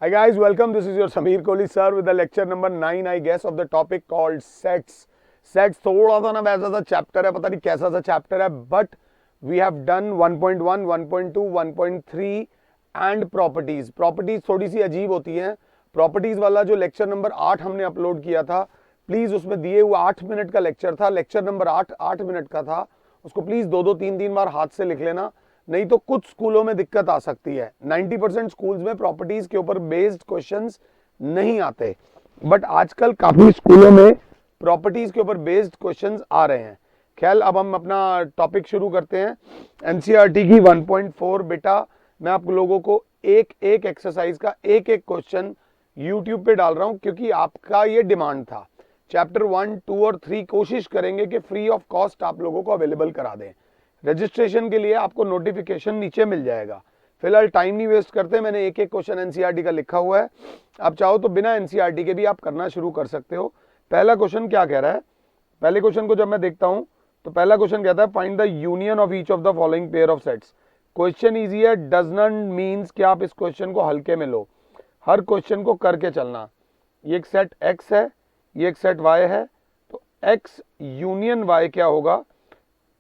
Hi guys, welcome. This is your Sameer Kohli sir with the lecture number 9 I guess of the topic called sets. Sets थोड़ा सा ना वैसा सा chapter है, पता नहीं कैसा सा चैप्टर है, but we have done 1.1, 1.2, 1.3 and properties. Properties थोड़ी सी अजीब होती हैं. प्रॉपर्टीज वाला जो लेक्चर नंबर 8 हमने अपलोड किया था, प्लीज उसमें दिए हुए 8 मिनट का लेक्चर था. लेक्चर नंबर 8 मिनट का था. उसको प्लीज दो 3 बार हाथ से लिख लेना, नहीं तो कुछ स्कूलों में दिक्कत आ सकती है. 90% स्कूल्स में प्रॉपर्टीज के ऊपर बेस्ड क्वेश्चंस नहीं आते, बट आजकल काफी स्कूलों में प्रॉपर्टीज के ऊपर बेस्ड क्वेश्चंस आ रहे हैं. खैर, अब हम अपना टॉपिक शुरू करते हैं. एनसीईआरटी की 1.4 बेटा, मैं आप लोगों को एक एक एक्सरसाइज का एक एक क्वेश्चन यूट्यूब पे डाल रहा हूं, क्योंकि आपका ये डिमांड था. चैप्टर 1, 2 और 3 कोशिश करेंगे कि फ्री ऑफ कॉस्ट आप लोगों को अवेलेबल करा दें. रजिस्ट्रेशन के लिए आपको नोटिफिकेशन नीचे मिल जाएगा. फिलहाल टाइम नहीं वेस्ट करते, मैंने एक एक क्वेश्चन एनसीईआरटी का लिखा हुआ है. आप चाहो तो बिना एनसीईआरटी के भी आप करना शुरू कर सकते हो. पहला क्वेश्चन क्या कह रहा है? पहले क्वेश्चन को जब मैं देखता हूं तो पहला क्वेश्चन कहता है find the union of each of the following pair of sets. Question easy है, डज नॉट मीन्स कि आप इस क्वेश्चन को हल्के में लो. हर क्वेश्चन को करके चलना. ये एक सेट एक्स है, ये एक सेट वाई है, तो एक्स यूनियन वाई क्या होगा?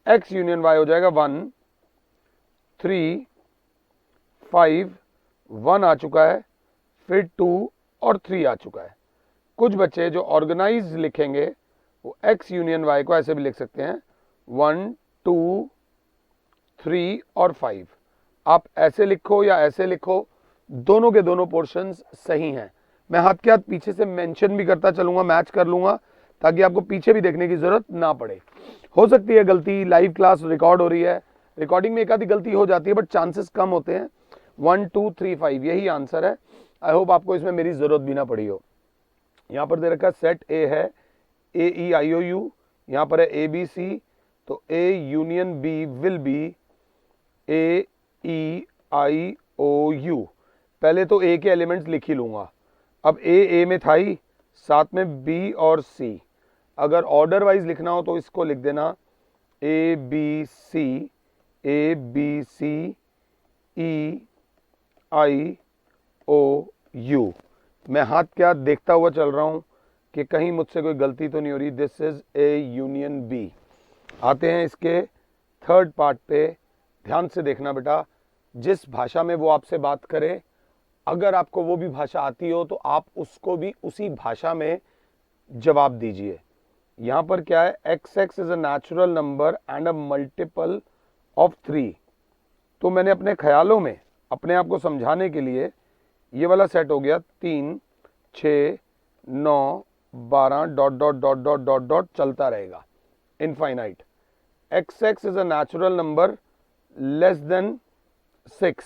एक्स यूनियन वाई हो जाएगा 1, 3, 5, 1 आ चुका है, फिर 2 और 3 आ चुका है. कुछ बच्चे जो ऑर्गेनाइज लिखेंगे वो एक्स यूनियन वाई को ऐसे भी लिख सकते हैं 1, 2, 3 और 5. आप ऐसे लिखो या ऐसे लिखो, दोनों के दोनों पोर्शंस सही हैं. मैं हाथ के हाथ पीछे से मेंशन भी करता चलूंगा, मैच कर लूंगा, ताकि आपको पीछे भी देखने की जरूरत ना पड़े. हो सकती है गलती, लाइव क्लास रिकॉर्ड हो रही है, रिकॉर्डिंग में एक आधी गलती हो जाती है, बट चांसेस कम होते हैं. 1, 2, 3, 5 यही आंसर है. आई होप आपको इसमें मेरी जरूरत भी ना पड़ी हो. यहां पर दे रखा सेट ए है AEIOU, यहां पर है ABC, तो A union B will be AEIOU. पहले तो A के एलिमेंट्स लिख ही लूंगा. अब A में था ही, साथ में B और C. अगर ऑर्डर वाइज लिखना हो तो इसको लिख देना ABC, ABCEIOU. मैं हाथ के हाथ देखता हुआ चल रहा हूं कि कहीं मुझसे कोई गलती तो नहीं हो रही. This is A union B. आते हैं इसके थर्ड पार्ट पे. ध्यान से देखना बेटा, जिस भाषा में वो आपसे बात करे, अगर आपको वो भी भाषा आती हो तो आप उसको भी उसी भाषा में जवाब दीजिए. यहां पर क्या है? XX is a natural number and a multiple of 3. तो मैंने अपने ख्यालों में अपने आप को समझाने के लिए ये वाला सेट हो गया 3, 6, 9, 12 dot dot dot dot dot dot चलता रहेगा infinite. XX is a natural number less than 6.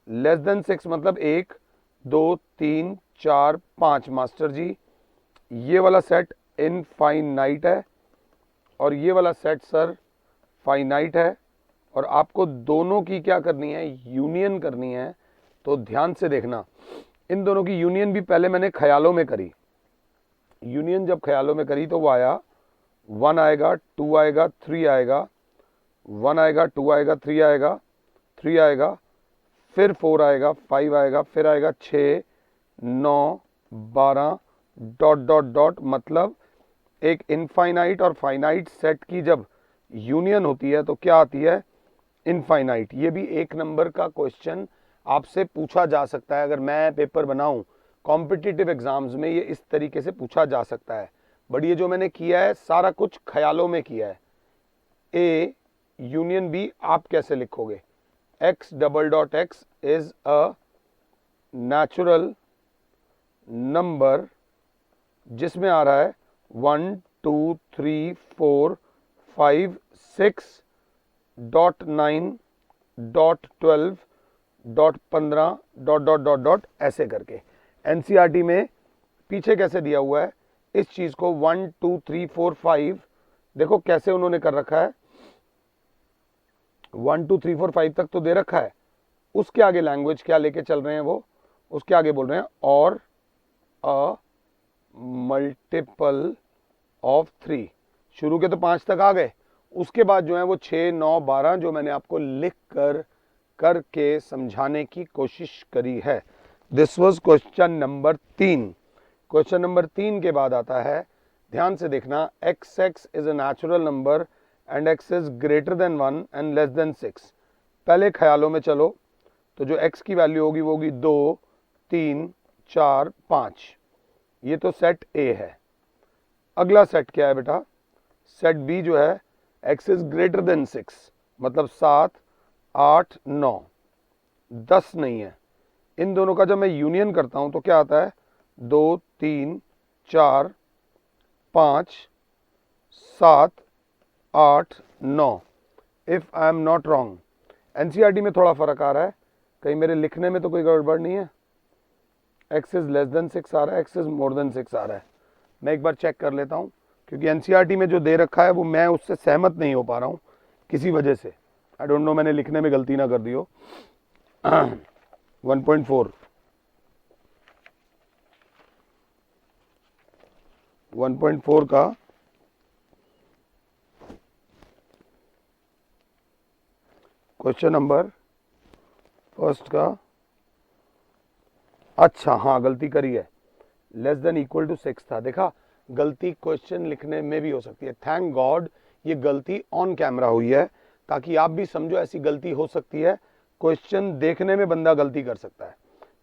Less than 6 मतलब 1, 2, 3, 4, 5 मास्टर जी. ये वाला सेट इनफाइनाइट है और ये वाला सेट सर फाइनाइट है, और आपको दोनों की क्या करनी है? यूनियन करनी है. तो ध्यान से देखना, इन दोनों की यूनियन भी पहले मैंने ख्यालों में करी. यूनियन जब ख्यालों में करी तो वो आया 1 आएगा, 2 आएगा, 3 आएगा, 1 आएगा, 2 आएगा, 3 आएगा, 3 आएगा, फिर 4 आएगा, 5 आएगा, फिर आएगा 6, 9, 12 डॉट डॉट डॉट. मतलब एक इनफाइनाइट और फाइनाइट सेट की जब यूनियन होती है तो क्या आती है? इनफाइनाइट. ये भी एक नंबर का क्वेश्चन आपसे पूछा जा सकता है. अगर मैं पेपर बनाऊं कॉम्पिटिटिव एग्जाम्स में, ये इस तरीके से पूछा जा सकता है. बट ये जो मैंने किया है सारा कुछ ख्यालों में किया है. A यूनियन B आप कैसे लिखोगे? X double dot X is a natural number जिसमें आ रहा है 1, 2, 3, 4, 5, 6 dot 9 dot 12 dot 15 dot dot dot dot ऐसे करके. एनसीईआरटी में पीछे कैसे दिया हुआ है इस चीज को? 1, 2, 3, 4, 5 देखो कैसे उन्होंने कर रखा है. 1, 2, 3, 4, 5 तक तो दे रखा है. उसके आगे लैंग्वेज क्या लेके चल रहे हैं वो? उसके आगे बोल रहे हैं और अ मल्टीपल ऑफ 3. शुरू के तो 5 तक आ गए, उसके बाद जो है वो 6, 9, 12 जो मैंने आपको लिख कर करके समझाने की कोशिश करी है. This was question number 3। Question number 3 के बाद आता है, ध्यान से देखना, x x is a natural number and x is greater than 1 and less than 6। पहले ख्यालों में चलो, तो जो x की वैल्यू होगी वो होगी 2, 3, 4, 5। ये तो सेट A है। अगला सेट क्या है बेटा? सेट B जो है, x इज ग्रेटर देन 6, मतलब 7, 8, 9, 10 नहीं है। इन दोनों का जब मैं यूनियन करता हूं तो क्या आता है? 2, 3, 4, 5, 7, 8, 9। If I am not wrong, NCERT में थोड़ा फर्क आ रहा है, कहीं मेरे लिखने में तो कोई गड़बड़ नहीं है। x इज लेस देन 6 आ रहा है, x इज मोर देन 6 आ रहा है। मैं एक बार चेक कर लेता हूं, क्योंकि एनसीईआरटी में जो दे रखा है वो मैं उससे सहमत नहीं हो पा रहा हूं किसी वजह से। आई डोंट नो, मैंने लिखने में गलती ना कर दी हो। 1.4 1.4 का क्वेश्चन नंबर फर्स्ट का, अच्छा हाँ गलती करी है, लेस देन इक्वल टू 6 था। देखा, गलती क्वेश्चन लिखने में भी हो सकती है। थैंक गॉड ये गलती ऑन कैमरा हुई है, ताकि आप भी समझो ऐसी गलती हो सकती है। क्वेश्चन देखने में बंदा गलती कर सकता है।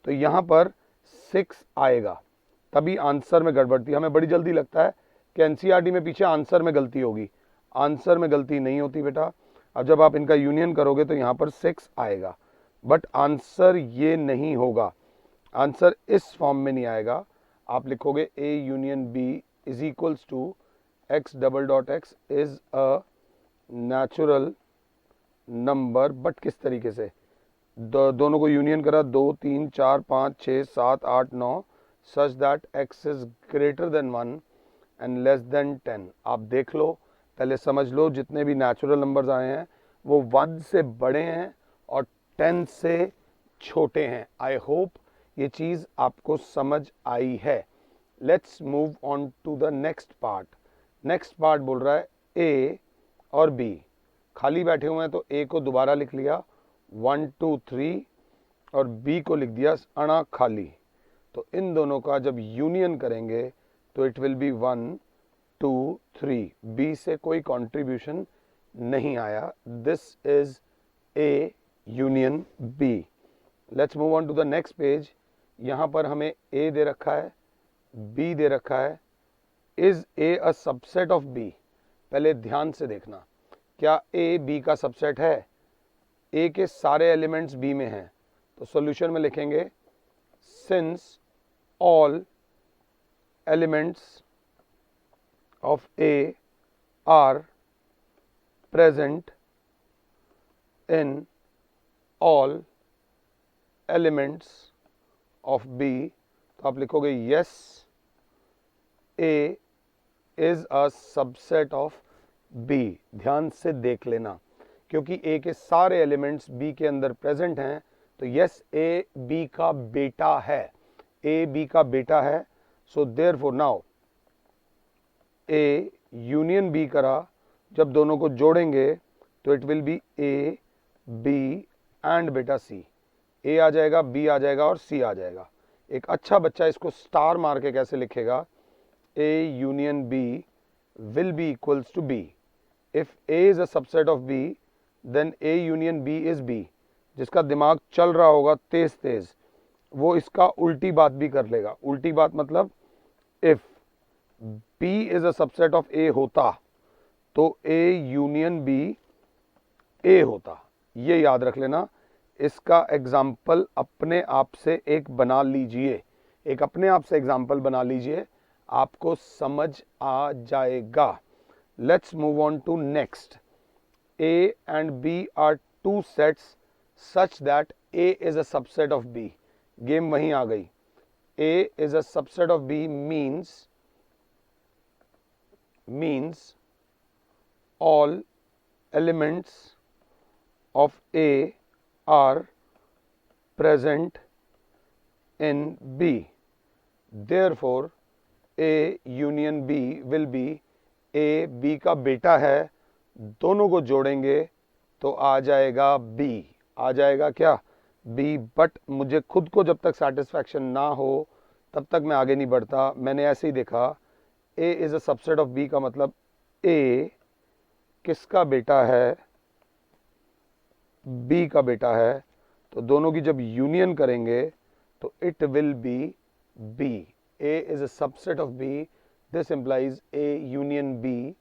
तो यहाँ पर 6 आएगा, तभी आंसर में गड़बड़ थी। हमें बड़ी जल्दी लगता है कि एनसीईआरटी में पीछे आंसर में गलती होगी। आंसर में गलती नहीं होती बेटा। अब जब आप इनका यूनियन करोगे तो यहाँ पर 6 आएगा, बट आंसर ये नहीं होगा। आंसर इस फॉर्म में नहीं आएगा। आप लिखोगे A union B is equals to x double dot x is a natural number, but किस तरीके से? दोनों को यूनियन करा, 2, 3, 4, 5, 6, 7, 8, 9, such that x is greater than 1 and less than 10। आप देख लो, पहले समझ लो, जितने भी नेचुरल नंबर्स आए हैं वो 1 से बड़े हैं और 10 से छोटे हैं। आई होप ये चीज आपको समझ आई है। Let's move on to the next part. Next part बोल रहा है A और B खाली बैठे हुए हैं, तो A को दोबारा लिख लिया 1, 2, 3 और B को लिख दिया अना खाली। तो इन दोनों का जब यूनियन करेंगे तो इट विल बी 1, 2, 3। B से कोई कंट्रीब्यूशन नहीं आया। This is A union B। Let's move on to the next page. यहां पर हमें A दे रखा है, B दे रखा है। Is A a subset of B? पहले ध्यान से देखना, क्या A B का सबसेट है? A के सारे एलिमेंट्स B में हैं, तो सॉल्यूशन में लिखेंगे since all elements of A are present in all elements of B, तो आप लिखोगे yes A is a subset of B। ध्यान से देख लेना, क्योंकि A के सारे एलिमेंट्स B के अंदर प्रेजेंट हैं, तो यस A B का बेटा है। A B का बेटा है। So therefore now A union B करा, जब दोनों को जोड़ेंगे तो it will B A B and बेटा C। A आ जाएगा, B आ जाएगा और C आ जाएगा। एक अच्छा बच्चा इसको स्टार मार के कैसे लिखेगा? A union B will be equals to B. If A is a subset of B, then A union B is B. जिसका दिमाग चल रहा होगा तेज तेज, वो इसका उल्टी बात भी कर लेगा। उल्टी बात मतलब if B is a subset of A होता तो A union B A होता। ये याद रख लेना। इसका एग्जाम्पल अपने आप से एक बना लीजिए, एक अपने आप से एग्जाम्पल बना लीजिए, आपको समझ आ जाएगा। Let's move on to next. A and B are two sets such that A is a subset of B. Game वहीं आ गई। A is a subset of B means all elements of A are present in B. Therefore A union B will be A B का बेटा है, दोनों को जोड़ेंगे तो आ जाएगा B। आ जाएगा क्या? बी, बट मुझे खुद को जब तक सेटिस्फैक्शन ना हो तब तक मैं आगे नहीं बढ़ता। मैंने ऐसे ही देखा A is a subset of B का मतलब ए किसका बेटा है, बी का बेटा है, तो दोनों की जब यूनियन करेंगे तो it will be B. A is a subset of B, this implies A union B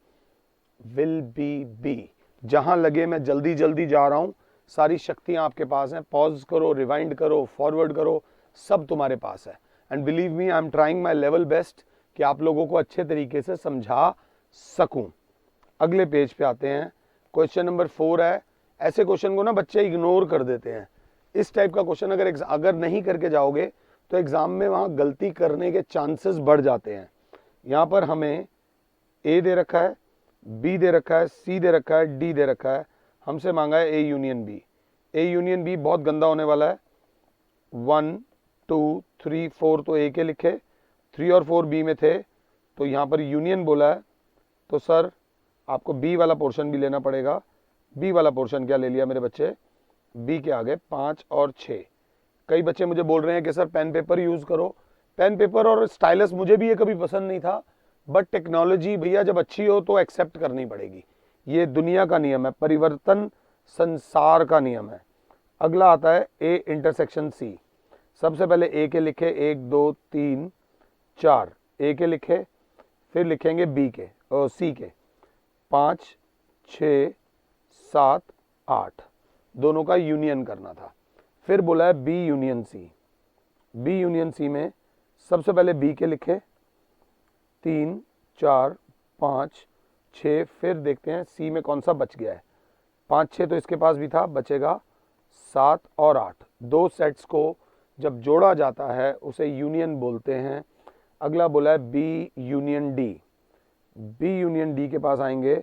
will be B. जहां लगे मैं जल्दी जल्दी जा रहा हूं, सारी शक्तियां आपके पास हैं, पॉज करो, रिवाइंड करो, फॉरवर्ड करो, सब तुम्हारे पास है। And believe me, I am trying my level best कि आप लोगों को अच्छे तरीके से समझा सकूं। अगले पेज पे आते हैं, क्वेश्चन नंबर 4 है। ऐसे क्वेश्चन को ना बच्चे इग्नोर कर देते हैं। इस टाइप का क्वेश्चन अगर नहीं करके जाओगे तो एग्जाम में वहां गलती करने के चांसेस बढ़ जाते हैं। यहां पर हमें ए दे रखा है, बी दे रखा है, सी दे रखा है, डी दे रखा है, हमसे मांगा है A union B. A union B बहुत गंदा होने वाला है। 1 2 3 4 तो ए के लिखे, 3 और 4 बी में थे, तो यहाँ पर यूनियन बोला है, तो सर आपको बी वाला पोर्शन भी लेना पड़ेगा। बी वाला पोर्शन क्या ले लिया मेरे बच्चे, बी के आगे 5 और 6। कई बच्चे मुझे बोल रहे हैं कि सर पेन पेपर यूज करो। पेन पेपर और स्टाइलस मुझे भी ये कभी पसंद नहीं था, बट टेक्नोलॉजी भैया जब अच्छी हो तो एक्सेप्ट करनी पड़ेगी। ये दुनिया का नियम है, परिवर्तन संसार का नियम है। अगला आता है ए इंटरसेक्शन सी। सबसे पहले ए के लिखे, 1 2 3 4 ए के लिखे, फिर लिखेंगे बी के और सी के, 5 6 7 8, दोनों का यूनियन करना था। फिर बोला है B union C. B union C में सबसे पहले बी के लिखे, 3 4 5 6, फिर देखते हैं सी में कौन सा बच गया है। 5 6 तो इसके पास भी था, बचेगा 7 और 8। दो सेट्स को जब जोड़ा जाता है उसे यूनियन बोलते हैं। अगला बोला है B union D. B union D के पास आएंगे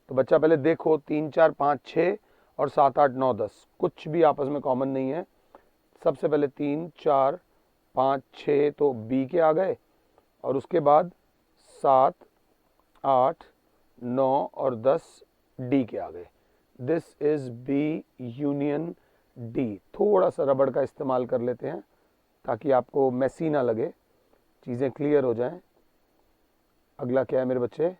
तो बच्चा पहले देखो 3 4 5 6 और 7 8 9 10, कुछ भी आपस में कॉमन नहीं है। सबसे पहले 3 4 5 6 तो बी के आ गए, और उसके बाद 7 8 9 और 10 डी के आ गए। This is B union D. थोड़ा सा रबड़ का इस्तेमाल कर लेते हैं ताकि आपको मैसी ना लगे, चीज़ें क्लियर हो जाएं। अगला क्या है मेरे बच्चे,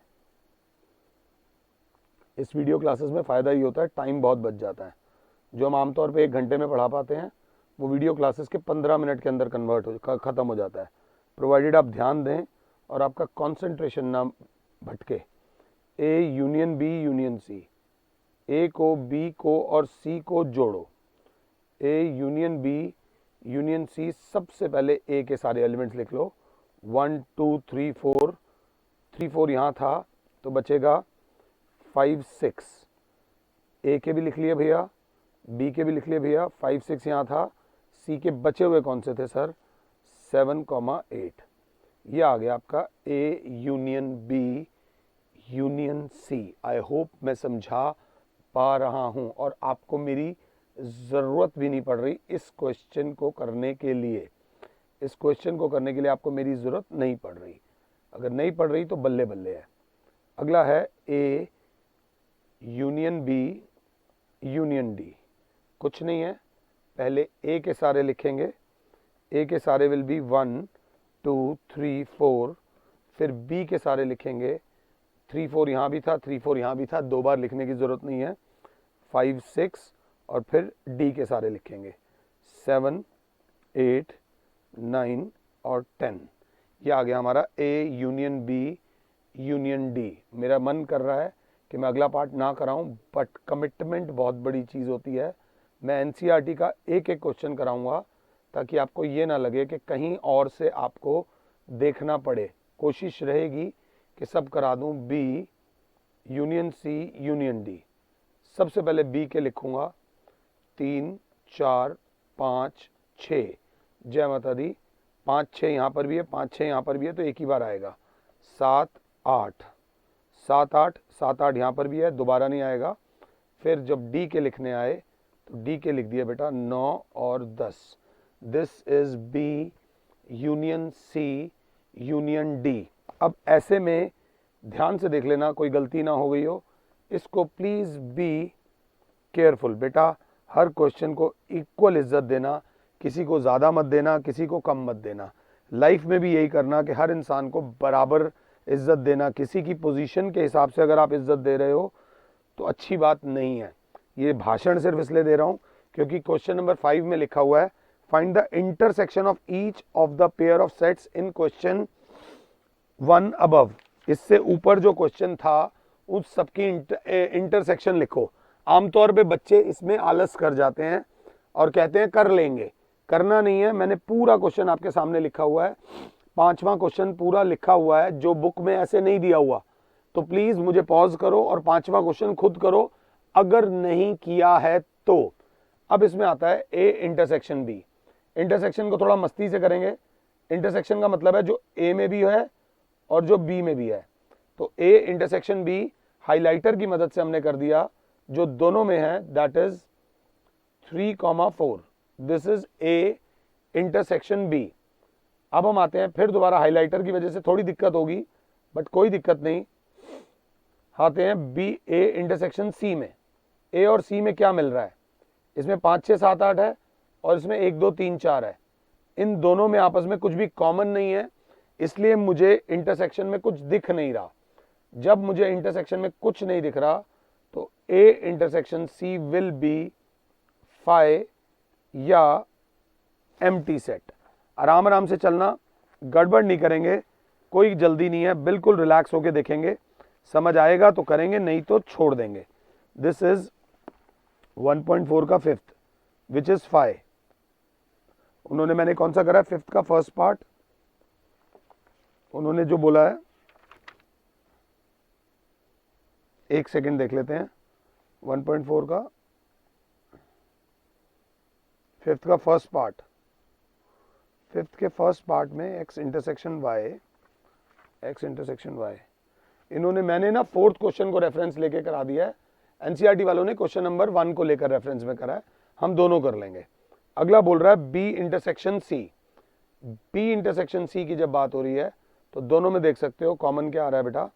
इस वीडियो क्लासेस में फ़ायदा ही होता है, टाइम बहुत बच जाता है। जो हम आमतौर पे 1 घंटे में पढ़ा पाते हैं वो वीडियो क्लासेस के 15 मिनट के अंदर ख़त्म हो जाता है, प्रोवाइडेड आप ध्यान दें और आपका कंसंट्रेशन ना भटके। A union B union C, A को बी को और सी को जोड़ो। A union B union C, सबसे पहले ए के सारे एलिमेंट्स लिख लो। 1 2 3 4, 3 4 यहाँ था तो बचेगा 5 6। ए के भी लिख लिए भैया, बी के भी लिख लिए भैया, 5 6 यहाँ था। सी के बचे हुए कौन से थे सर, 7 8। ये आ गया आपका A union B union C. I hope मैं समझा पा रहा हूँ और आपको मेरी ज़रूरत भी नहीं पड़ रही इस क्वेश्चन को करने के लिए। इस क्वेश्चन को करने के लिए आपको मेरी ज़रूरत नहीं पड़ रही। अगर नहीं पड़ रही तो बल्ले बल्ले है। अगला है A union B union D. कुछ नहीं है, पहले ए के सारे लिखेंगे। ए के सारे विल बी 1 2 3 4, फिर बी के सारे लिखेंगे। 3 4 यहाँ भी था, 3 4 यहाँ भी था, 2 बार लिखने की ज़रूरत नहीं है। 5 6 और फिर डी के सारे लिखेंगे, 7 8 9 और 10। ये आ गया हमारा A union B union D. मेरा मन कर रहा है कि मैं अगला पार्ट ना कराऊं, बट कमिटमेंट बहुत बड़ी चीज़ होती है। मैं एनसीईआरटी का एक एक क्वेश्चन कराऊंगा ताकि आपको ये ना लगे कि कहीं और से आपको देखना पड़े। कोशिश रहेगी कि सब करा दूं। B union C union D, सबसे पहले बी के लिखूंगा, 3 4 5 6, जय माता दी। 5 6 यहाँ पर भी है, 5 6 यहाँ पर भी है, तो एक ही बार आएगा। 7 8 7 8 7 8 यहाँ पर भी है, दोबारा नहीं आएगा। फिर जब डी के लिखने आए तो डी के लिख दिया बेटा 9 और 10। This is B union C union D. अब ऐसे में ध्यान से देख लेना कोई गलती ना हो गई हो, इसको प्लीज बी केयरफुल। बेटा हर क्वेश्चन को इक्वल इज्जत देना, किसी को ज़्यादा मत देना, किसी को कम मत देना। लाइफ में भी यही करना कि हर इंसान को बराबर इज्जत देना। किसी की पोजीशन के हिसाब से अगर आप इज्जत दे रहे हो तो अच्छी बात नहीं है। ये भाषण सिर्फ इसलिए दे रहा हूँ क्योंकि क्वेश्चन नंबर 5 में लिखा हुआ है find the intersection of each of the pair of sets in question 1 above. इससे ऊपर जो क्वेश्चन था उस सबकी इंटरसेक्शन लिखो। आमतौर पे बच्चे इसमें आलस कर जाते हैं और कहते हैं कर लेंगे, करना नहीं है। मैंने पूरा क्वेश्चन आपके सामने लिखा हुआ है, 5वां क्वेश्चन पूरा लिखा हुआ है, जो बुक में ऐसे नहीं दिया हुआ। तो प्लीज मुझे पॉज करो और 5वां क्वेश्चन खुद करो अगर नहीं किया है तो। अब इसमें आता है ए इंटरसेक्शन बी। इंटरसेक्शन को थोड़ा मस्ती से करेंगे। इंटरसेक्शन का मतलब है जो ए में भी है और जो बी में भी है। तो ए इंटरसेक्शन बी हाइलाइटर की मदद से हमने कर दिया, जो दोनों में है, that is 3,4। This is A intersection B. अब हम आते हैं, फिर दोबारा हाइलाइटर की वजह से थोड़ी दिक्कत होगी बट कोई दिक्कत नहीं। आते हैं बी ए इंटरसेक्शन सी में। ए और सी में क्या मिल रहा है? इसमें 5 6 7 8 है और इसमें 1 2 3 4 है। इन दोनों में आपस में कुछ भी कॉमन नहीं है, इसलिए मुझे इंटरसेक्शन में कुछ दिख नहीं रहा। जब मुझे इंटरसेक्शन में कुछ नहीं दिख रहा तो A intersection C will be phi या एम्प्टी सेट। आराम आराम से चलना, गड़बड़ नहीं करेंगे, कोई जल्दी नहीं है, बिल्कुल रिलैक्स होके देखेंगे। समझ आएगा तो करेंगे, नहीं तो छोड़ देंगे। दिस इज 1.4 का फिफ्थ विच इज फाई। उन्होंने, मैंने कौन सा करा है? फिफ्थ का फर्स्ट पार्ट। उन्होंने जो बोला है, एक सेकेंड देख लेते हैं। 1.4 का फिफ्थ का फर्स्ट पार्ट। फिफ्थ के फर्स्ट पार्ट में X intersection Y, X intersection Y. इन्होंने, मैंने ना 4th क्वेश्चन को रेफरेंस लेके करा दिया है। एनसीईआरटी वालों ने क्वेश्चन नंबर 1 को लेकर रेफरेंस में करा है। हम दोनों कर लेंगे। अगला बोल रहा है B intersection C. B intersection C की जब बात हो रही है तो दोनों में देख सकते हो कॉमन क्या आ रहा है बेटा।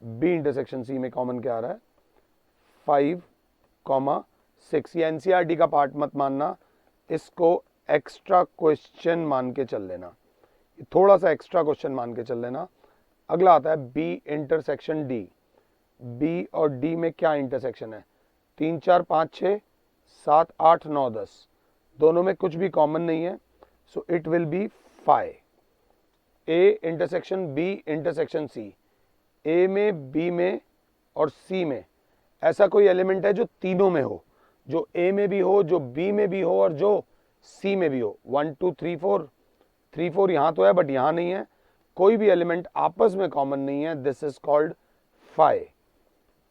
बी इंटरसेक्शन सी में कॉमन क्या आ रहा है? 5,6। ये एनसीईआरटी का पार्ट मत मानना, इसको एक्स्ट्रा क्वेश्चन मान के चल लेना, थोड़ा सा एक्स्ट्रा क्वेश्चन मान के चल लेना। अगला आता है बी इंटरसेक्शन डी। बी और डी में क्या इंटरसेक्शन है? 3 4 5 6 7 8 9 10। दोनों में कुछ भी कॉमन नहीं है, so it will be phi. A intersection B intersection C. A में, बी में और सी में ऐसा कोई एलिमेंट है जो तीनों में हो, जो ए में भी हो, जो बी में भी हो और जो सी में भी हो। 1 2 3 4, 3 4 यहां तो है बट यहां नहीं है। कोई भी एलिमेंट आपस में कॉमन नहीं है। This is called phi.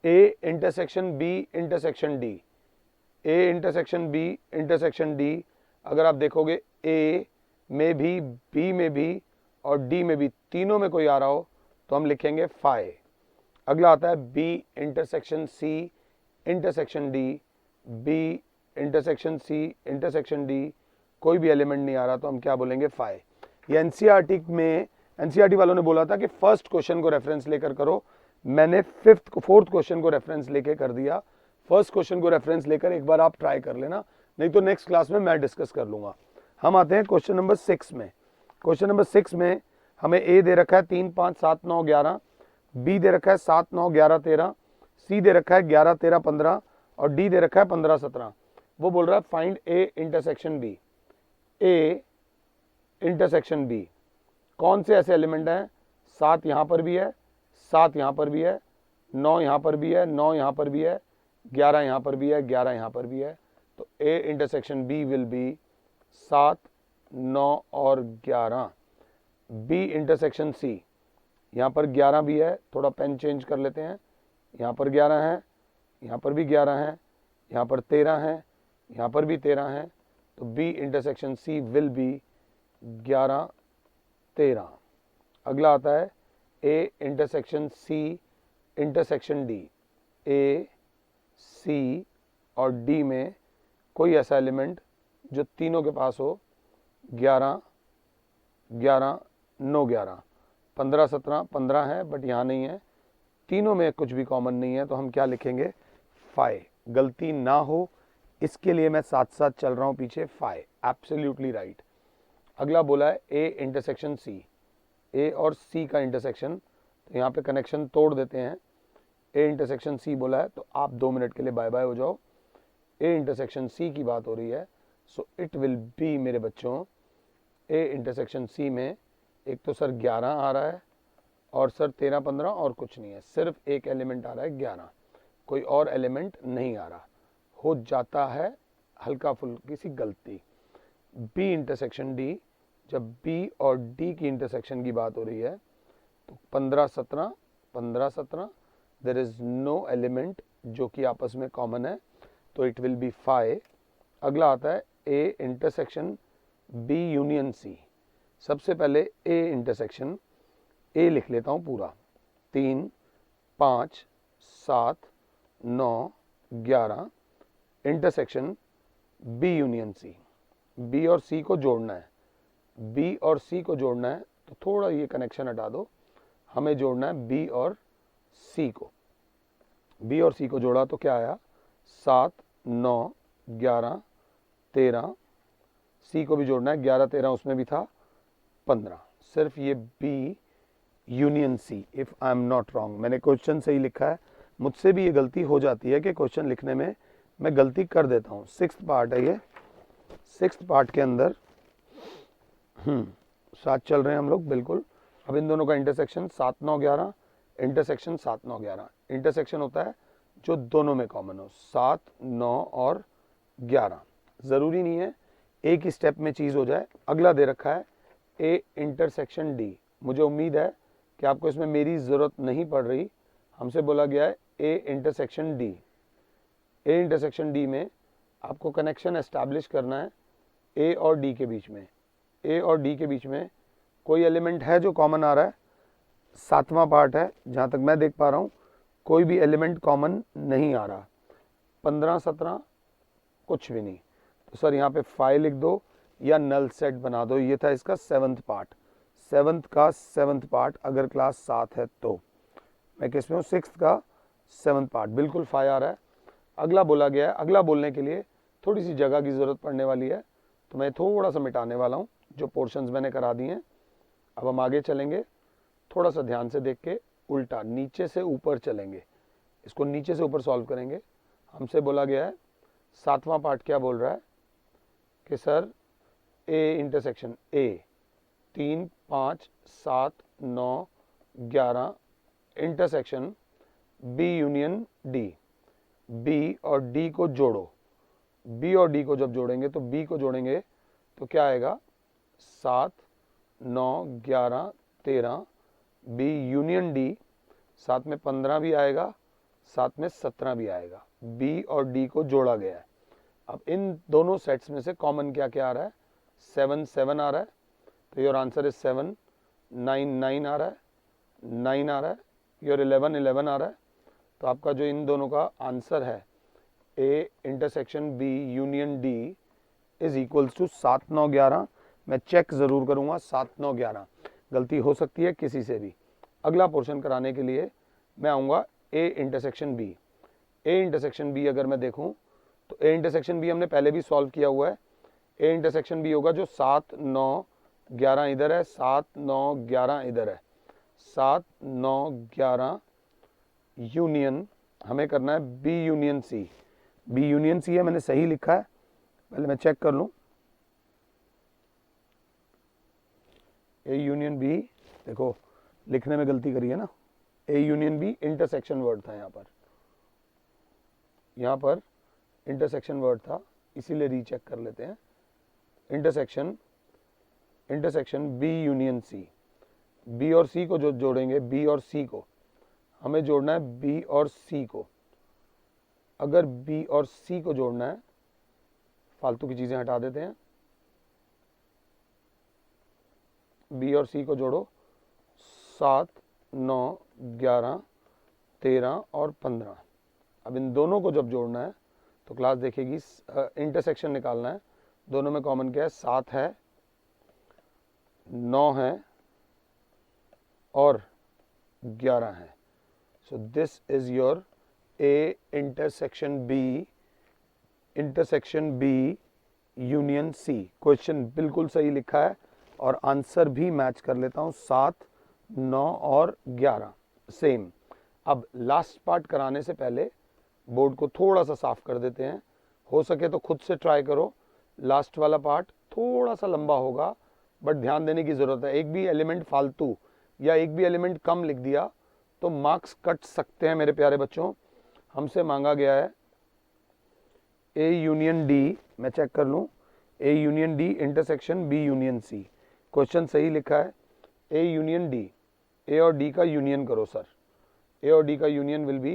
A intersection B intersection D. A intersection B intersection D, अगर आप देखोगे ए में भी, बी में भी और डी में भी, तीनों में कोई आ रहा हो तो हम लिखेंगे फाई। अगला आता है B intersection C intersection D. B intersection C intersection D, कोई भी एलिमेंट नहीं आ रहा तो हम क्या बोलेंगे? फाई। ये एनसीईआरटी में, एनसीईआरटी वालों ने बोला था कि फर्स्ट क्वेश्चन को रेफरेंस लेकर करो। मैंने 4th क्वेश्चन को रेफरेंस लेके कर दिया। फर्स्ट क्वेश्चन को रेफरेंस लेकर एक बार आप ट्राई कर लेना, नहीं तो नेक्स्ट क्लास में मैं डिस्कस कर लूंगा। हम आते हैं क्वेश्चन नंबर 6 में। क्वेश्चन नंबर 6 में हमें ए दे रखा है 3 5 7 9 11, बी दे रखा है 7 9 11 13, सी दे रखा है 11 13 15 और डी दे रखा है 15 17। वो बोल रहा है find A intersection B. A intersection B, कौन से ऐसे एलिमेंट हैं? 7 यहां पर भी है, 7 यहां पर भी है, 9 यहां पर भी है, 9 यहां पर भी है, 11 यहां पर भी है, 11 यहां पर भी है। तो A intersection B will be 7 9 और 11। बी इंटरसेक्शन सी, यहां पर 11 भी है, थोड़ा पेन चेंज कर लेते हैं। यहां पर 11 है, यहां पर भी 11 है, यहां पर 13 है, यहां पर भी 13 है। तो B intersection C will be 11 13। अगला आता है A intersection C intersection D. A C और डी में कोई ऐसा एलिमेंट जो तीनों के पास हो। 11 11 9 11, 15 17 15 है बट यहाँ नहीं है। तीनों में कुछ भी कॉमन नहीं है तो हम क्या लिखेंगे? फाई। गलती ना हो इसके लिए मैं साथ साथ चल रहा हूँ पीछे, फाई, एब्सोल्युटली राइट। अगला बोला है ए इंटरसेक्शन सी, ए और सी का इंटरसेक्शन, तो यहाँ पे कनेक्शन तोड़ देते हैं। ए इंटरसेक्शन सी बोला है तो आप 2 मिनट के लिए बाय बाय हो जाओ। ए इंटरसेक्शन सी की बात हो रही है, सो इट विल बी मेरे बच्चों, ए इंटरसेक्शन सी में एक तो सर 11 आ रहा है और सर 13 15 और कुछ नहीं है, सिर्फ एक एलिमेंट आ रहा है 11, कोई और एलिमेंट नहीं आ रहा। हो जाता है हल्का फुल्की सी गलती। बी इंटरसेक्शन डी, जब बी और डी की इंटरसेक्शन की बात हो रही है तो 15 17 15 17, देयर इज नो एलिमेंट जो कि आपस में कॉमन है, तो इट विल बी 5। अगला आता है A intersection B union C. सबसे पहले ए इंटरसेक्शन, ए लिख लेता हूँ पूरा, 3 5 7 9 11 intersection B union C. B और सी को जोड़ना है, बी और सी को जोड़ना है, तो थोड़ा ये कनेक्शन हटा दो, हमें जोड़ना है बी और सी को। बी और सी को जोड़ा तो क्या आया, 7 9 11 13, सी को भी जोड़ना है, 11 13 उसमें भी था 15, सिर्फ ये B union C, if I am not wrong. मैंने क्वेश्चन सही लिखा है, मुझसे भी ये गलती हो जाती है कि क्वेश्चन लिखने में मैं गलती कर देता हूँ। 6th पार्ट है ये, 6th पार्ट के अंदर साथ चल रहे हैं हम लोग बिल्कुल। अब इन दोनों का इंटरसेक्शन 7 9 11, इंटरसेक्शन 7 9 11, इंटरसेक्शन होता है जो दोनों में कॉमन हो, 7 9 और 11। ज़रूरी नहीं है एक ही स्टेप में चीज़ हो जाए। अगला दे रखा है ए इंटरसेक्शन डी। मुझे उम्मीद है कि आपको इसमें मेरी ज़रूरत नहीं पड़ रही। हमसे बोला गया है A intersection D. A intersection D में आपको कनेक्शन एस्टैब्लिश करना है ए और डी के बीच में। ए और डी के बीच में कोई एलिमेंट है जो कॉमन आ रहा है, 7वां पार्ट है जहाँ तक मैं देख पा रहा हूँ, कोई भी एलिमेंट कॉमन नहीं आ रहा। 15 17 कुछ भी नहीं, तो सर यहाँ पे 5 लिख दो या नल सेट बना दो। ये था इसका 7th पार्ट, 7th का 7th पार्ट, अगर क्लास 7 है तो। मैं किस में हूँ, 6th का 7th पार्ट, बिल्कुल 5 आ रहा है। अगला बोला गया है, अगला बोलने के लिए थोड़ी सी जगह की ज़रूरत पड़ने वाली है, तो मैं थोड़ा सा मिटाने वाला हूँ जो पोर्शंस मैंने करा दिए हैं। अब हम आगे चलेंगे, थोड़ा सा ध्यान से देख के, उल्टा नीचे से ऊपर चलेंगे, इसको नीचे से ऊपर सॉल्व करेंगे। हमसे बोला गया है 7वां पार्ट क्या बोल रहा है कि sir A intersection A, 3 5 7 9 11 intersection B union D. B और डी को जोड़ो, बी और डी को जब जोड़ेंगे तो बी को जोड़ेंगे तो क्या आएगा, 7 9 11 13, बी यूनियन डी, साथ में 15 भी आएगा, साथ में 17 भी आएगा। बी और डी को जोड़ा गया है। अब इन दोनों सेट्स में से कॉमन क्या क्या आ रहा है, 7 7 आ रहा है, तो योर आंसर इज 7। 9 9 आ रहा है, 9 आ रहा है, योर 11 11 आ रहा है। तो आपका जो इन दोनों का आंसर है A intersection B union D is equals to 7 9 11। मैं चेक ज़रूर करूँगा, 7 9 11, गलती हो सकती है किसी से भी। अगला पोर्शन कराने के लिए मैं आऊँगा A intersection B. A intersection B अगर मैं देखूँ तो ए इंटरसेक्शन बी हमने पहले भी सॉल्व किया हुआ है। ए इंटरसेक्शन बी होगा जो 7 9 11 इधर है, 7 9 11 इधर है, 7 9 11 यूनियन, हमें करना है B union C. B union C है, मैंने सही लिखा है, पहले मैं चेक कर लूँ। ए यूनियन बी, देखो लिखने में गलती करी है ना, A union B intersection word था, यहाँ पर इंटरसेक्शन वर्ड था, इसीलिए रीचेक कर लेते हैं। Intersection B union C, B और सी को जो जोड़ेंगे, बी और सी को हमें जोड़ना है, बी और सी को। अगर बी और सी को जोड़ना है, फालतू की चीज़ें हटा देते हैं, बी और सी को जोड़ो, 7 9 11 13 और 15। अब इन दोनों को जब जोड़ना है तो क्लास देखेगी, इंटरसेक्शन निकालना है, दोनों में कॉमन क्या है, 7 है 9 है और 11 है। So this is your A intersection B intersection B union C. Question बिल्कुल सही लिखा है और आंसर भी मैच कर लेता हूं, 7, 9 और 11 सेम। अब लास्ट पार्ट कराने से पहले बोर्ड को थोड़ा सा साफ कर देते हैं। हो सके तो खुद से ट्राई करो। लास्ट वाला पार्ट थोड़ा सा लंबा होगा बट ध्यान देने की जरूरत है। एक भी एलिमेंट फालतू या एक भी एलिमेंट कम लिख दिया तो मार्क्स कट सकते हैं मेरे प्यारे बच्चों। हमसे मांगा गया है ए यूनियन डी, मैं चेक कर लूं, A union D intersection B union C. Question सही लिखा है, ए यूनियन डी, ए और डी का यूनियन करो सर। ए और डी का यूनियन विल बी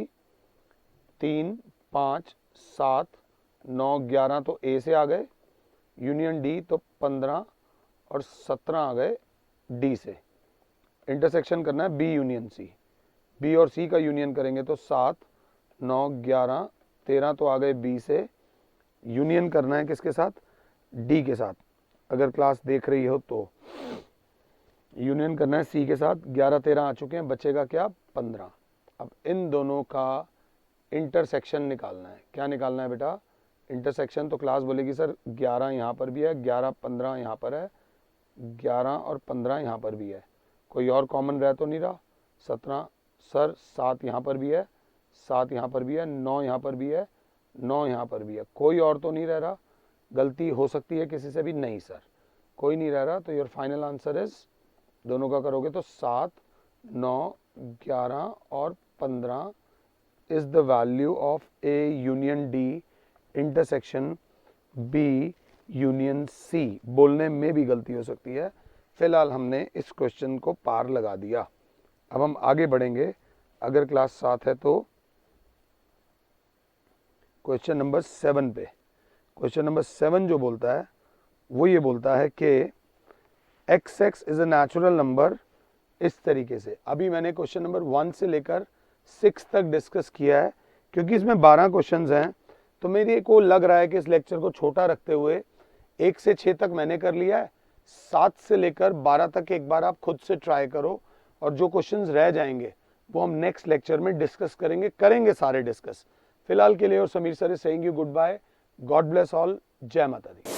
3, 5, 7, 9, 11 तो ए से आ गए, यूनियन डी तो 15 और 17 आ गए डी से। इंटरसेक्शन करना है बी यूनियन सी, बी और सी का यूनियन करेंगे तो 7, 9, 11, 13 तो आ गए बी से। यूनियन करना है किसके साथ? डी के साथ। अगर क्लास देख रही हो तो यूनियन करना है सी के साथ। 11, 13 आ चुके हैं, बचेगा क्या? 15। अब इन दोनों का इंटरसेक्शन निकालना है। क्या निकालना है बेटा? इंटरसेक्शन। तो क्लास बोलेगी सर 11 यहाँ पर भी है, 11, 15 यहाँ पर है, 11 और 15 यहाँ पर भी है, कोई और कॉमन रह तो नहीं रहा? 17 सर, 7 यहाँ पर भी है, 7 यहाँ पर भी है, 9 यहाँ पर भी है, 9 यहाँ पर भी है, कोई और तो नहीं रह रहा? गलती हो सकती है किसी से भी? नहीं सर, कोई नहीं रह रहा। तो योर फाइनल आंसर इज, दोनों का करोगे तो 7, 9, 11 और 15 is the value of A union D intersection B union C. बोलने में भी गलती हो सकती है। फिलहाल हमने इस क्वेश्चन को पार लगा दिया। अब हम आगे बढ़ेंगे, अगर क्लास साथ है तो क्वेश्चन नंबर 7 पे। क्वेश्चन नंबर 7 जो बोलता है वो ये बोलता है कि xx is a natural number. इस तरीके से अभी मैंने क्वेश्चन नंबर 1 से लेकर 6 तक डिस्कस किया है, क्योंकि इसमें 12 क्वेश्चंस हैं तो मेरे को लग रहा है कि इस लेक्चर को छोटा रखते हुए 1 से 6 तक मैंने कर लिया है। 7 से लेकर 12 तक एक बार आप खुद से ट्राई करो और जो क्वेश्चंस रह जाएंगे वो हम नेक्स्ट लेक्चर में डिस्कस करेंगे सारे डिस्कस। फिलहाल के लिए और Sameer sir is saying you good bye, God bless all, जय माता दी।